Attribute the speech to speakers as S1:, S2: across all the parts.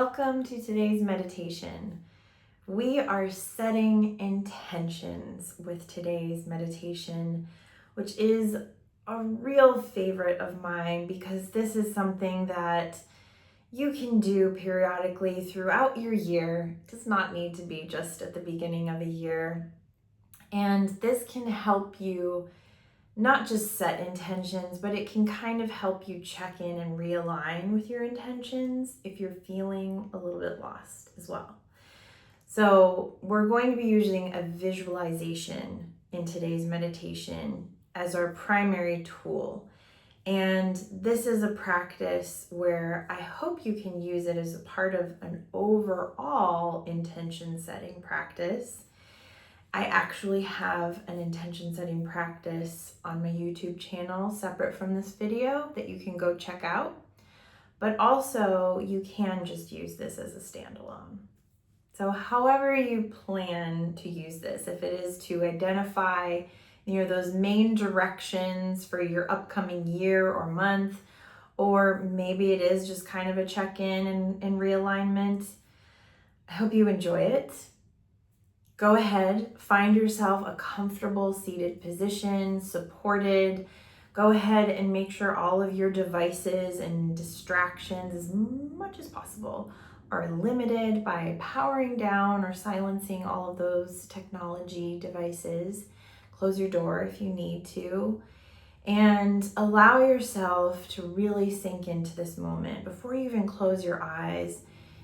S1: Welcome to today's meditation. We are setting intentions with today's meditation, which is a real favorite of mine because this is something that you can do periodically throughout your year. It does not need to be just at the beginning of a year. And this can help you not just set intentions, but it can kind of help you check in and realign with your intentions if you're feeling a little bit lost as well. So we're going to be using a visualization in today's meditation as our primary tool. And this is a practice where I hope you can use it as a part of an overall intention setting practice. I actually have an intention setting practice on my YouTube channel separate from this video that you can go check out. But also you can just use this as a standalone. So however you plan to use this, if it is to identify, those main directions for your upcoming year or month, or maybe it is just kind of a check-in and realignment, I hope you enjoy it. Go ahead, find yourself a comfortable seated position, supported. Go ahead and make sure all of your devices and distractions, as much as possible, are limited by powering down or silencing all of those technology devices. Close your door if you need to. And allow yourself to really sink into this moment. Before you even close your eyes,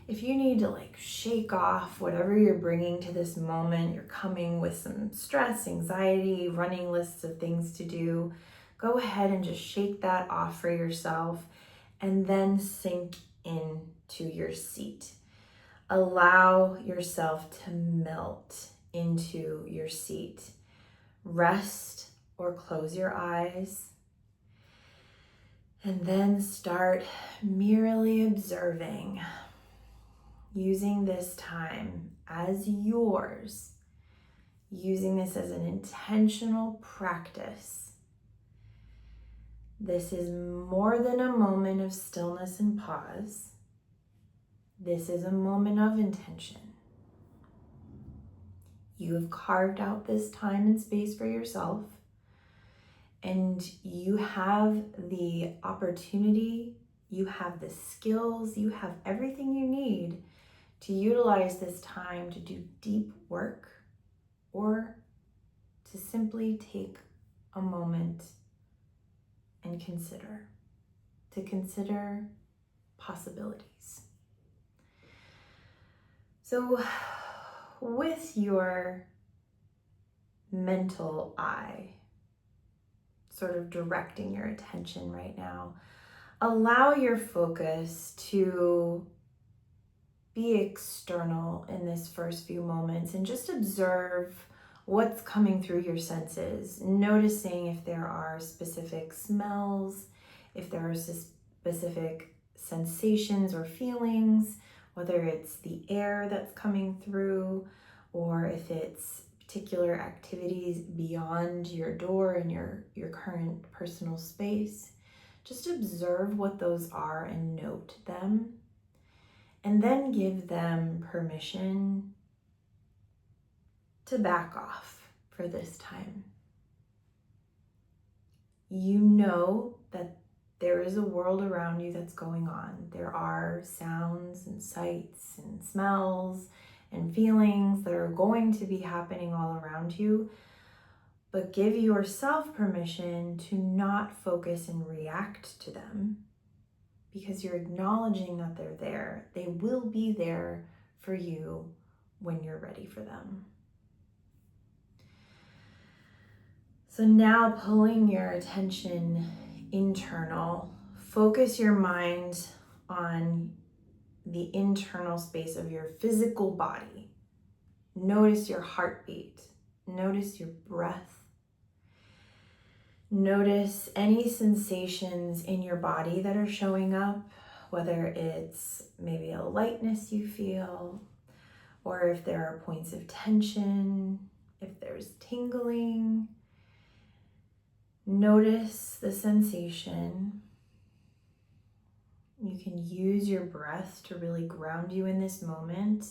S1: if you need to shake off whatever you're bringing to this moment, you're coming with some stress, anxiety, running lists of things to do, go ahead and just shake that off for yourself and then sink into your seat. Allow yourself to melt into your seat. Rest or close your eyes. And then start merely observing, using this time as yours, using this as an intentional practice. This is more than a moment of stillness and pause. This is a moment of intention. You have carved out this time and space for yourself, and you have the opportunity, you have the skills, you have everything you need to utilize this time to do deep work or to simply take a moment and consider possibilities. So with your mental eye sort of directing your attention right now, allow your focus to be external in this first few moments and just observe what's coming through your senses, noticing if there are specific smells, if there are specific sensations or feelings, whether it's the air that's coming through or if it's particular activities beyond your door and your current personal space. Just observe what those are and note them. And then give them permission to back off for this time. You know that there is a world around you that's going on. There are sounds and sights and smells and feelings that are going to be happening all around you. But give yourself permission to not focus and react to them, because you're acknowledging that they're there. They will be there for you when you're ready for them. So now pulling your attention internal, focus your mind on the internal space of your physical body. Notice your heartbeat. Notice your breath. Notice any sensations in your body that are showing up, whether it's maybe a lightness you feel, or if there are points of tension, if there's tingling. Notice the sensation. You can use your breath to really ground you in this moment,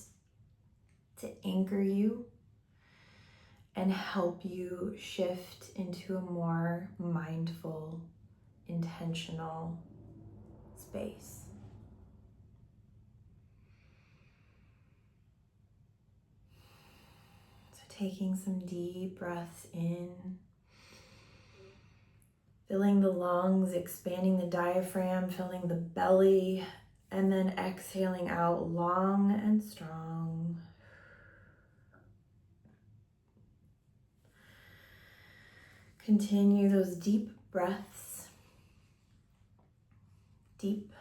S1: to anchor you and help you shift into a more mindful, intentional space. So taking some deep breaths in, filling the lungs, expanding the diaphragm, filling the belly, and then exhaling out long and strong. Continue those deep breaths, deep,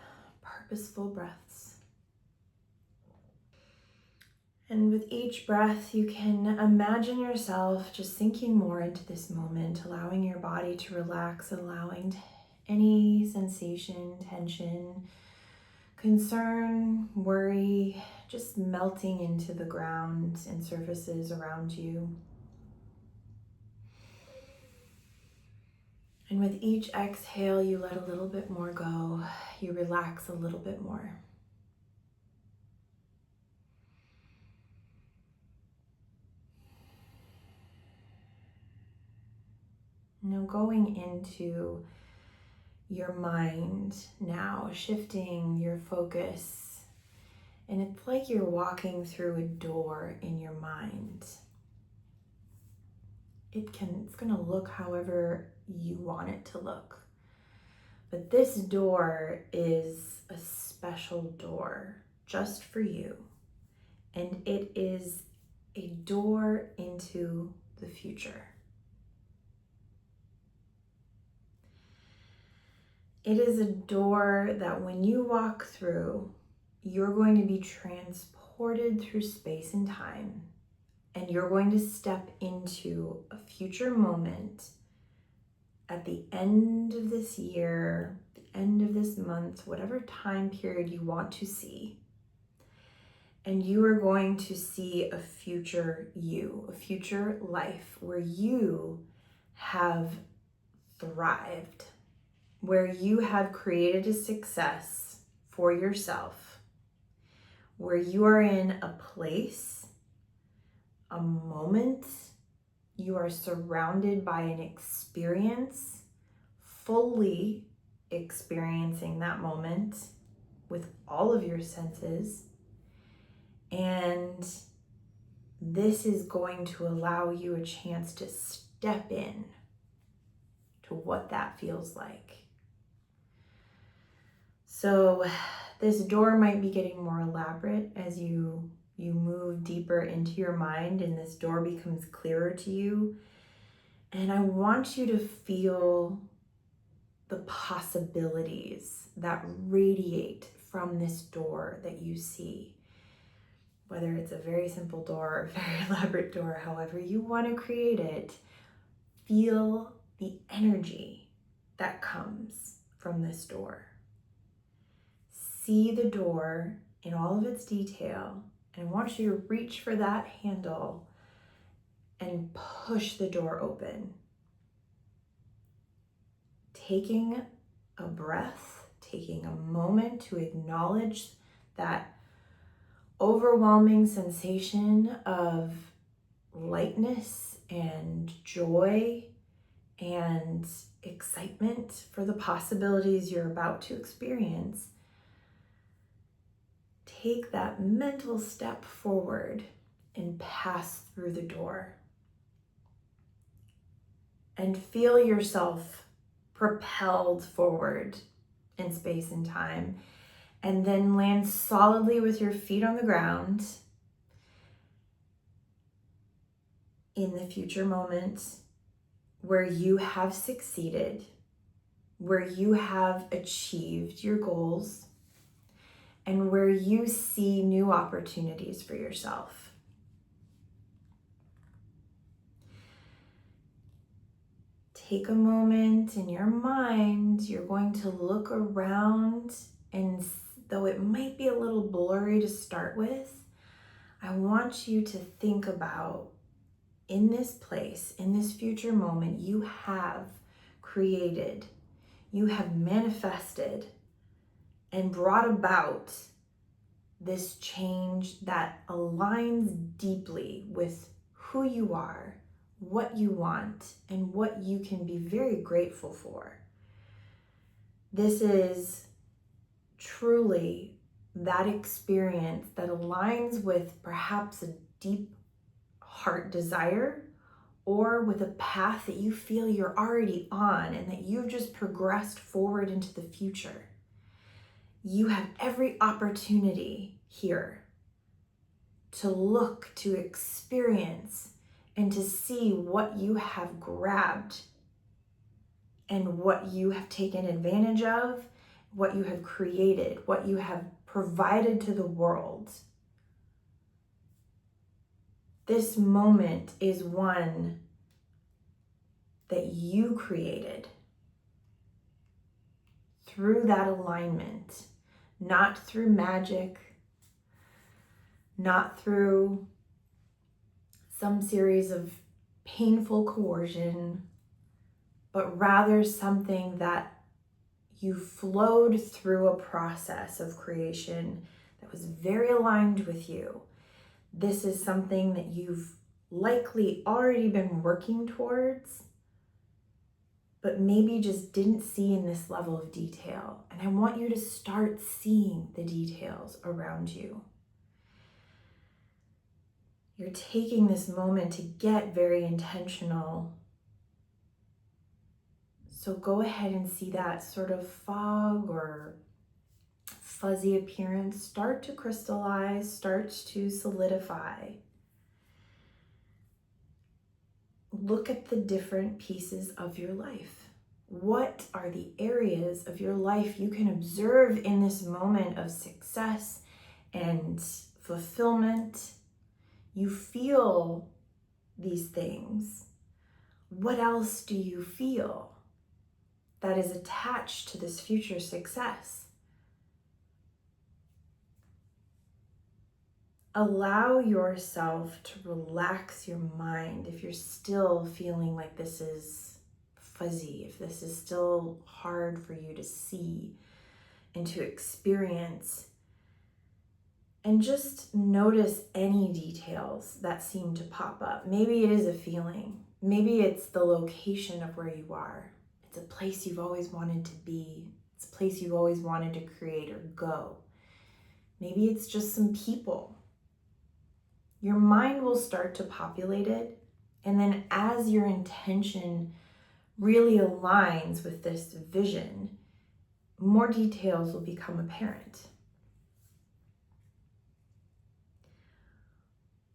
S1: purposeful breaths. And with each breath, you can imagine yourself just sinking more into this moment, allowing your body to relax, allowing any sensation, tension, concern, worry, just melting into the ground and surfaces around you. And with each exhale, you let a little bit more go. You relax a little bit more. Now going into your mind now, shifting your focus. And it's like you're walking through a door in your mind. It's gonna look however you want it to look. But this door is a special door just for you. And it is a door into the future. It is a door that when you walk through, you're going to be transported through space and time, and you're going to step into a future moment at the end of this year, the end of this month, whatever time period you want to see. And you are going to see a future you, a future life where you have thrived, where you have created a success for yourself, where you are in a place, a moment, you are surrounded by an experience, fully experiencing that moment with all of your senses. And this is going to allow you a chance to step in to what that feels like. So this door might be getting more elaborate as you move deeper into your mind and this door becomes clearer to you. And I want you to feel the possibilities that radiate from this door that you see. Whether it's a very simple door or a very elaborate door, however you want to create it, feel the energy that comes from this door. See the door in all of its detail, and I want you to reach for that handle and push the door open. Taking a breath, taking a moment to acknowledge that overwhelming sensation of lightness and joy and excitement for the possibilities you're about to experience. Take that mental step forward and pass through the door. And feel yourself propelled forward in space and time. And then land solidly with your feet on the ground in the future moment where you have succeeded, where you have achieved your goals, and where you see new opportunities for yourself. Take a moment in your mind. You're going to look around, and though it might be a little blurry to start with, I want you to think about in this place, in this future moment, you have created, you have manifested and brought about this change that aligns deeply with who you are, what you want, and what you can be very grateful for. This is truly that experience that aligns with perhaps a deep heart desire, or with a path that you feel you're already on and that you've just progressed forward into the future. You have every opportunity here to look, to experience, and to see what you have grabbed and what you have taken advantage of, what you have created, what you have provided to the world. This moment is one that you created through that alignment, not through magic, not through some series of painful coercion, but rather something that you flowed through a process of creation that was very aligned with you. This is something that you've likely already been working towards, but maybe just didn't see in this level of detail. And I want you to start seeing the details around you. You're taking this moment to get very intentional. So go ahead and see that sort of fog or fuzzy appearance start to crystallize, start to solidify. Look at the different pieces of your life. What are the areas of your life you can observe in this moment of success and fulfillment? You feel these things. What else do you feel that is attached to this future success? Allow yourself to relax your mind if you're still feeling like this is fuzzy, if this is still hard for you to see and to experience. And just notice any details that seem to pop up. Maybe it is a feeling. Maybe it's the location of where you are. It's a place you've always wanted to be. It's a place you've always wanted to create or go. Maybe it's just some people. Your mind will start to populate it, and then as your intention really aligns with this vision, more details will become apparent.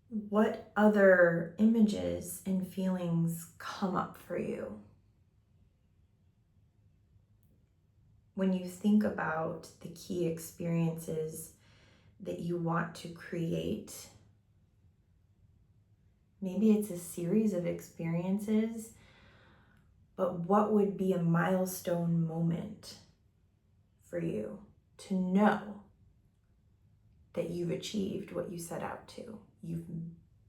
S1: What other images and feelings come up for you when you think about the key experiences that you want to create? Maybe it's a series of experiences, but what would be a milestone moment for you to know that you've achieved what you set out to? You've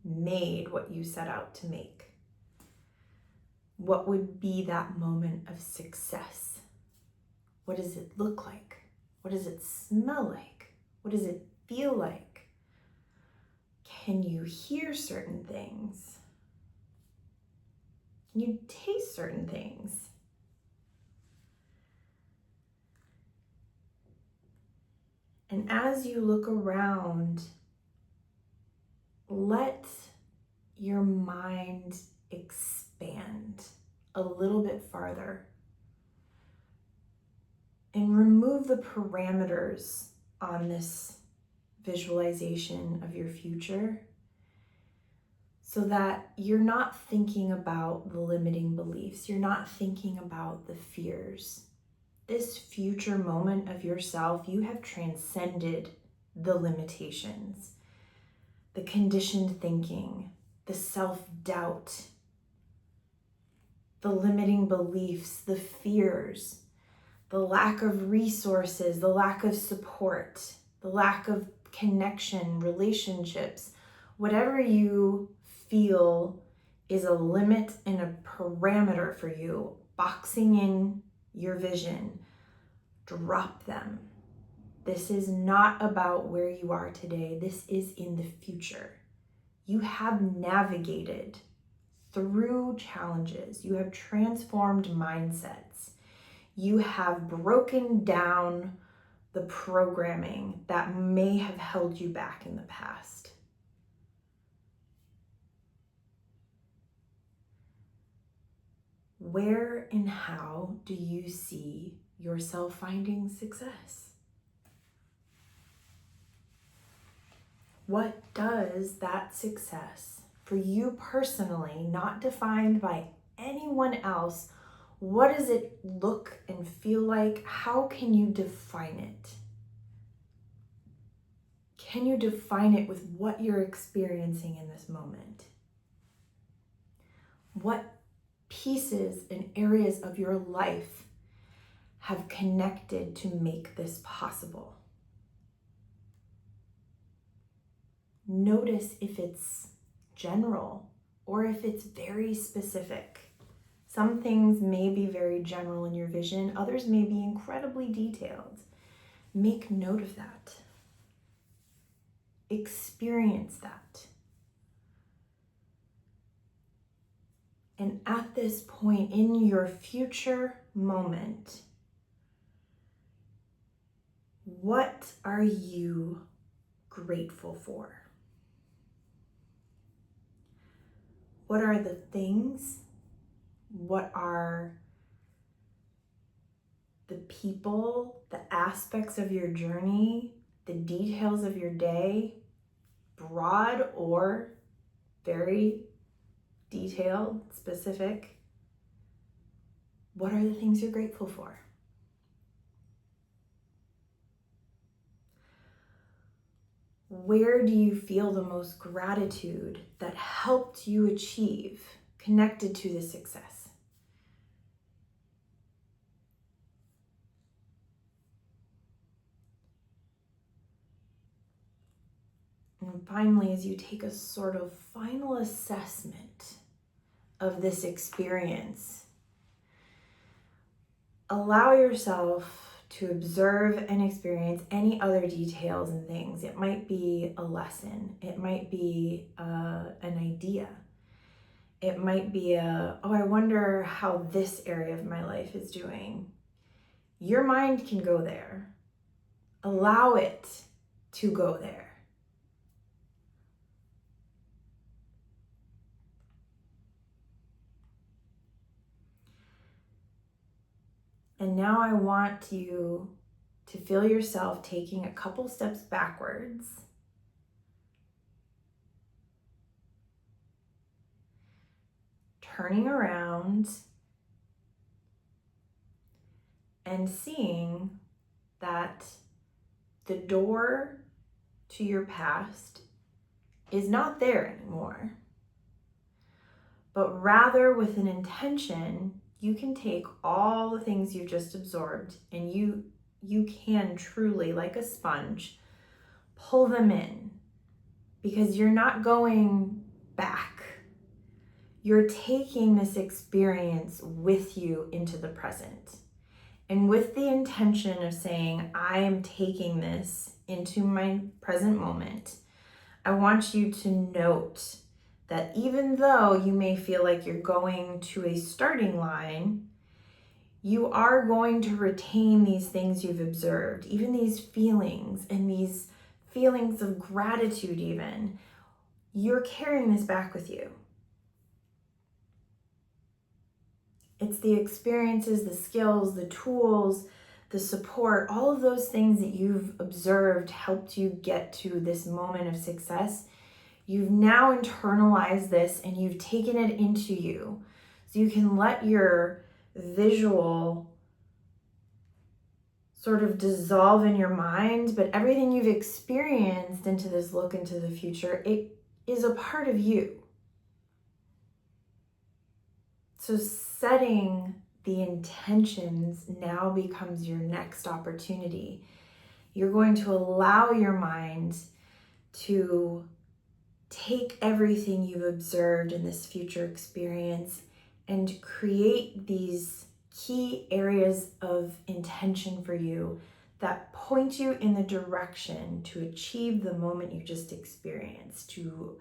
S1: made what you set out to make. What would be that moment of success? What does it look like? What does it smell like? What does it feel like? Can you hear certain things? Can you taste certain things? And as you look around, let your mind expand a little bit farther and remove the parameters on this visualization of your future so that you're not thinking about the limiting beliefs. You're not thinking about the fears. This future moment of yourself, you have transcended the limitations, the conditioned thinking, the self-doubt, the limiting beliefs, the fears, the lack of resources, the lack of support, the lack of connection, relationships, whatever you feel is a limit and a parameter for you, boxing in your vision, drop them. This is not about where you are today. This is in the future. You have navigated through challenges. You have transformed mindsets. You have broken down the programming that may have held you back in the past. Where and how do you see yourself finding success? What does that success for you personally, not defined by anyone else, what does it look and feel like? How can you define it? Can you define it with what you're experiencing in this moment? What pieces and areas of your life have connected to make this possible? Notice if it's general or if it's very specific. Some things may be very general in your vision, others may be incredibly detailed. Make note of that. Experience that. And at this point in your future moment, what are you grateful for? What are the things? What are the people, the aspects of your journey, the details of your day, broad or very detailed, specific? What are the things you're grateful for? Where do you feel the most gratitude that helped you achieve, connected to the success? And finally, as you take a sort of final assessment of this experience, allow yourself to observe and experience any other details and things. It might be a lesson. It might be an idea. It might be I wonder how this area of my life is doing. Your mind can go there. Allow it to go there. And now I want you to feel yourself taking a couple steps backwards. Turning around and seeing that the door to your past is not there anymore, but rather with an intention, you can take all the things you've just absorbed and you can truly, like a sponge, pull them in, because you're not going back. You're taking this experience with you into the present. And with the intention of saying, I am taking this into my present moment, I want you to note that even though you may feel like you're going to a starting line, you are going to retain these things you've observed, even these feelings and these feelings of gratitude even. You're carrying this back with you. It's the experiences, the skills, the tools, the support, all of those things that you've observed helped you get to this moment of success. You've now internalized this and you've taken it into you. So you can let your visual sort of dissolve in your mind, but everything you've experienced into this look into the future, it is a part of you. So setting the intentions now becomes your next opportunity. You're going to allow your mind to take everything you've observed in this future experience and create these key areas of intention for you that point you in the direction to achieve the moment you just experienced, to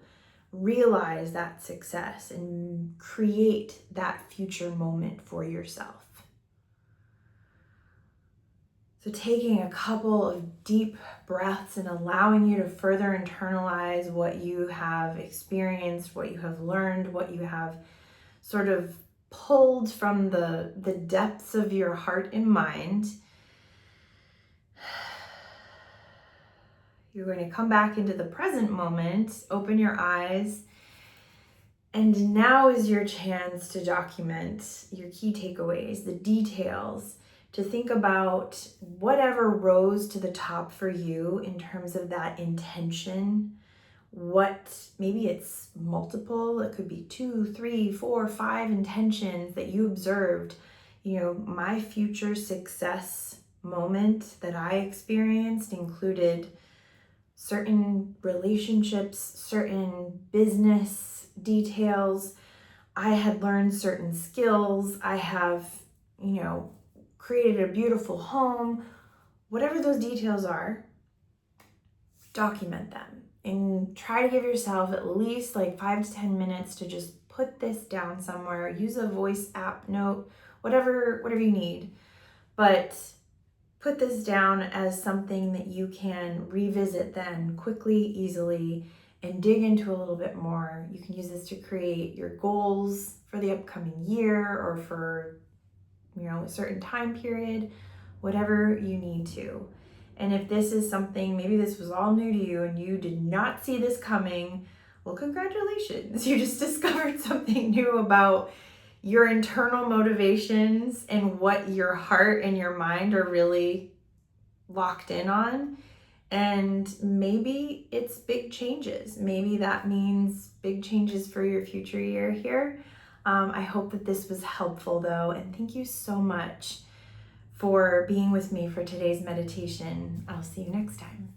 S1: realize that success and create that future moment for yourself. So taking a couple of deep breaths and allowing you to further internalize what you have experienced, what you have learned, what you have sort of pulled from the depths of your heart and mind. You're going to come back into the present moment, open your eyes, and now is your chance to document your key takeaways, the details, to think about whatever rose to the top for you in terms of that intention. What, maybe it's multiple, it could be 2, 3, 4, 5 intentions that you observed. My future success moment that I experienced included certain relationships, certain business details. I had learned certain skills. I have, created a beautiful home. Whatever those details are, document them and try to give yourself at least 5 to 10 minutes to just put this down somewhere. Use a voice app note, whatever you need. But put this down as something that you can revisit then quickly, easily, and dig into a little bit more. You can use this to create your goals for the upcoming year or for, a certain time period, whatever you need to. And if this is something, maybe this was all new to you and you did not see this coming, well, congratulations. You just discovered something new about your internal motivations and what your heart and your mind are really locked in on. And maybe it's big changes. Maybe that means big changes for your future year here. I hope that this was helpful though, and thank you so much for being with me for today's meditation. I'll see you next time.